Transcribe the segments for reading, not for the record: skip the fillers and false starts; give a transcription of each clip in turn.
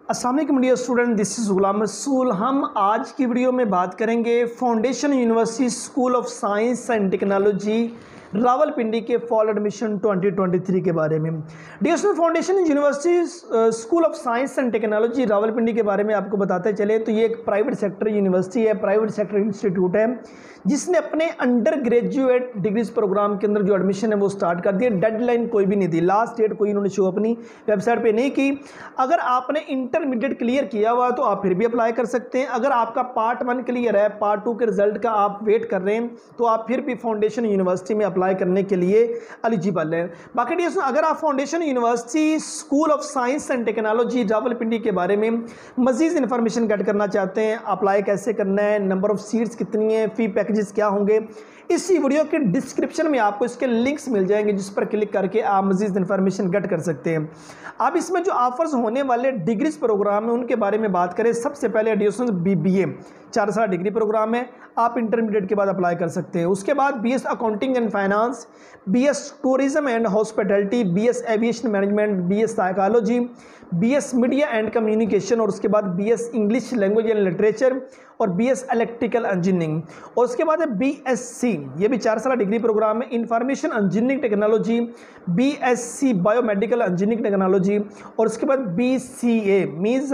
अस्सलाम वालेकुम dear student, this is Ghulam Rasool. हम आज की वीडियो में बात करेंगे foundation university school of science and technology Rawalpindi के फॉल एडमिशन 2023 के बारे में। Dear student, foundation university school of science and technology Rawalpindi के बारे में आपको बताते चले तो ये एक प्राइवेट सेक्टर यूनिवर्सिटी है, प्राइवेट सेक्टर इंस्टीट्यूट है, जिसने अपने अंडर ग्रेजुएट डिग्रीज प्रोग्राम के अंदर जो एडमिशन है वो स्टार्ट कर दिया। डेडलाइन कोई भी नहीं थी, लास्ट डेट कोई इन्होंने शो अपनी वेबसाइट पे नहीं की। अगर आपने इंटरमीडिएट क्लियर किया हुआ तो आप फिर भी अप्लाई कर सकते हैं। अगर आपका पार्ट 1 क्लियर है, पार्ट 2 के रिजल्ट का आप वेट कर रहे हैं तो आप फिर भी फाउंडेशन यूनिवर्सिटी में अप्लाई करने के लिए एलिजिबल है। बाकी डियर, अगर आप foundation university school of science and technology Rawalpindi के बारे में मजीद इन्फॉर्मेशन गेट करना चाहते हैं, अप्लाई कैसे करना है, नंबर ऑफ सीट्स कितनी है, फी पैकेजेस क्या होंगे, इसी वीडियो के डिस्क्रिप्शन में आपको इसके लिंक्स मिल जाएंगे जिस पर क्लिक करके आप मजीद इन्फॉर्मेशन गेट कर सकते हैं। अब इसमें जो ऑफर्स होने वाले डिग्रीज प्रोग्राम है उनके बारे में बात करें। सबसे पहले एडिशनल BBA 4 साल डिग्री प्रोग्राम है, आप इंटरमीडिएट के बाद अप्लाई कर सकते हैं। उसके बाद BS accounting and finance, BS tourism and hospitality, BS aviation management, BS psychology, BS media and communication, और उसके बाद BS English language and literature और BS इलेक्ट्रिकल इंजीनियरिंग। और उसके बाद है BSc, ये भी 4 साल डिग्री प्रोग्राम है, information engineering technology, BSc biomedical engineering technology, और उसके बाद BCA means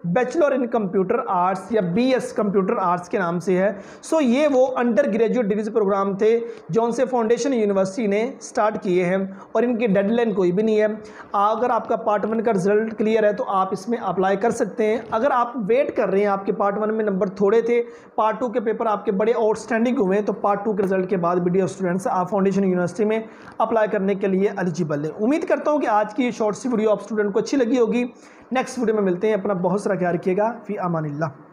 bachelor in computer arts या BS कंप्यूटर आर्ट्स के नाम से है। सो ये वो अंडर ग्रेजुएट डिग्री प्रोग्राम थे जो उनसे फाउंडेशन यूनिवर्सिटी ने स्टार्ट किए हैं और इनकी डेडलाइन कोई भी नहीं है। अगर आपका पार्ट 1 का रिजल्ट क्लियर है तो आप इसमें अप्लाई कर सकते हैं। अगर आप वेट कर रहे हैं, आपके पार्ट 1 में नंबर थोड़े थे, पार्ट 2 के पेपर आपके बड़े आउटस्टैंडिंग हुए हैं, तो पार्ट 2 के रिजल्ट के बाद भी डियर स्टूडेंट्स आप फाउंडेशन यूनिवर्सिटी में अप्लाई करने के लिए एलिजिबल है। उम्मीद करता हूँ कि आज की शॉर्ट सी वीडियो आप स्टूडेंट को अच्छी लगी होगी। नेक्स्ट वीडियो में मिलते हैं। अपना बहुत सारा ख्याल रखिएगा। फी अमानिल्लाह।